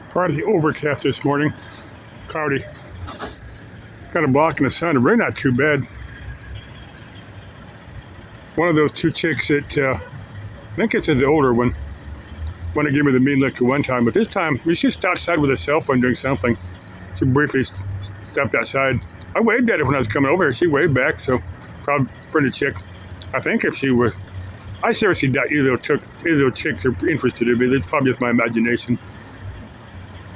Partly overcast this morning, cloudy. Kind of blocking the sun. The rain not too bad. One of those two chicks that I think it's the older one. One that gave me the mean look at one time, but this time we just outside with a cell phone doing something. She briefly stepped outside. I waved at her when I was coming over here. She waved back, so probably pretty chick. I think if she was, I seriously doubt either of those chicks are interested in me. It's probably just my imagination.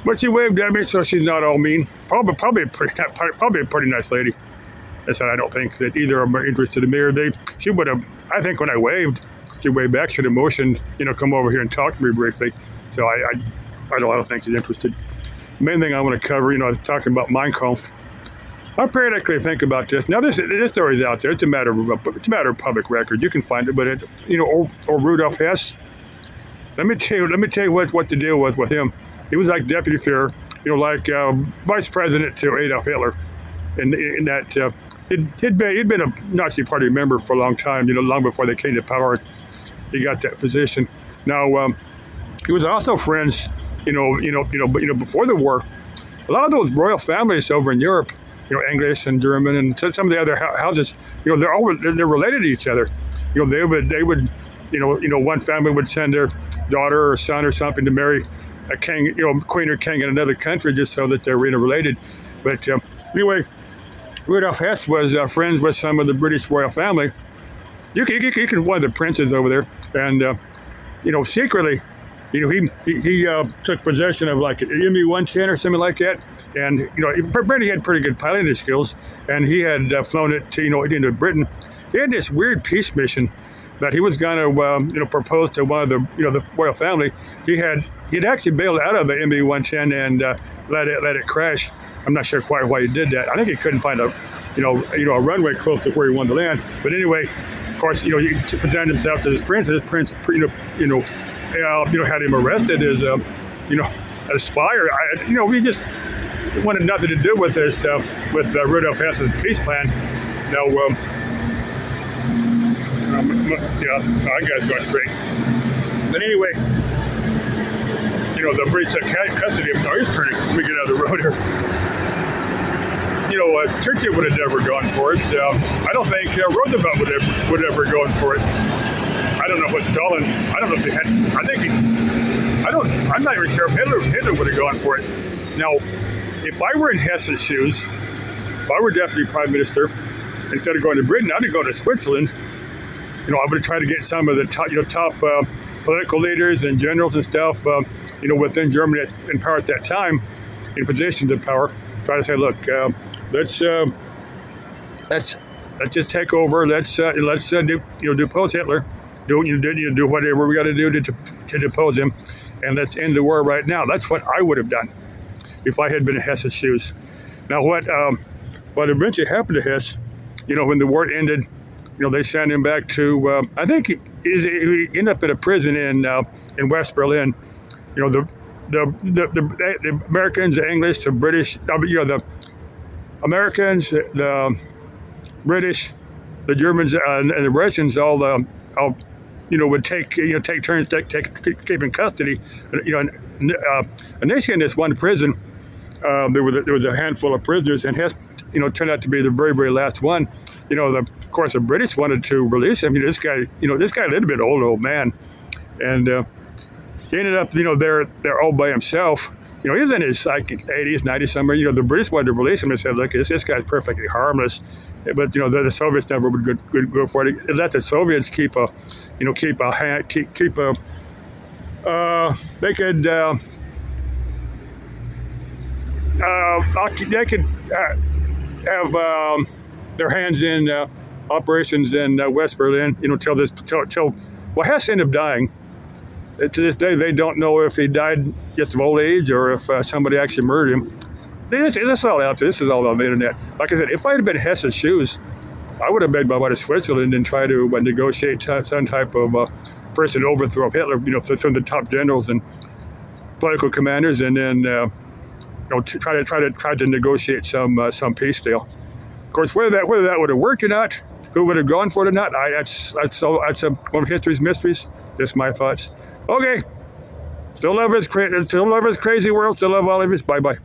But she waved at me, so she's not all mean. Probably a pretty nice lady. I said I don't think that either of them are interested in me. Or she would have. I think when I waved, she waved back. Should have motioned, come over here and talk to me briefly. So I don't think she's interested. Main thing I want to cover, I was talking about Mein Kampf. I periodically think about this. Now this story's out there. It's a matter of public record. You can find it, but or Rudolf Hess. Let me tell you what the deal was with him. He was like deputy Führer, like vice president to Adolf Hitler, and in that he'd been a Nazi Party member for a long time. Long before they came to power, he got that position. Now he was also friends, before the war. A lot of those royal families over in Europe, English and German, and some of the other houses, they're related to each other. They would, one family would send their daughter or son or something to marry a king, queen or king in another country, just so that they're related. But anyway, Rudolf Hess was friends with some of the British royal family. You can one of the princes over there, and secretly, he took possession of like an ME-110 or something like that, and Brady had pretty good piloting skills, and he had flown it to into Britain. He had this weird peace mission that he was going to propose to one of the the royal family. He'd actually bailed out of the ME-110 and let it crash. I'm not sure quite why he did that. I think he couldn't find a runway close to where he wanted to land. But anyway, of course, he presented himself to this prince. And this prince, had him arrested as a spy. Or he just wanted nothing to do with this with Rudolf Hess's peace plan. Now. I guys going straight. But anyway, the Brits took custody of him. Now he's turning. Let me get out of the road here. Churchill would have never gone for it. I don't think Roosevelt would have ever gone for it. I don't know what Stalin. I don't know if they had. I'm not even sure if Hitler would have gone for it. Now, if I were in Hess's shoes, if I were deputy prime minister, instead of going to Britain, I'd go to Switzerland. I would have tried to get some of the top political leaders and generals and stuff, within Germany in power at that time, in positions of power. Try to say, look, let's just take over. Let's depose Hitler. Do whatever we got to do to depose him, and let's end the war right now. That's what I would have done if I had been in Hess's shoes. Now, what eventually happened to Hess, when the war ended. They sent him back to. I think he ended up in a prison in West Berlin. The Americans, the English, the British. The Americans, the British, the Germans, and the Russians all would take turns keeping custody. Initially in this one prison, there was a handful of prisoners, and Hess, turned out to be the very, very last one. Of course, the British wanted to release him. This guy a little bit old man, and he ended up, there all by himself. He was in his 80s, 90s somewhere. The British wanted to release him and said, "Look, this guy's perfectly harmless," but the Soviets never would go for it. Let the Soviets keep a they could. They could have their hands in operations in West Berlin, till Hess ended up dying. To this day, they don't know if he died just of old age or if somebody actually murdered him. This is all out there. This is all on the internet. Like I said, if I had been in Hess's shoes, I would have made my way to Switzerland and try to negotiate some type of person overthrow of Hitler, from the top generals and political commanders, and then try to negotiate some peace deal. Of course, whether that would have worked or not, who would have gone for it or not, that's one of history's mysteries. Just my thoughts. Okay, Still love his crazy world. Still love all of us. Bye bye.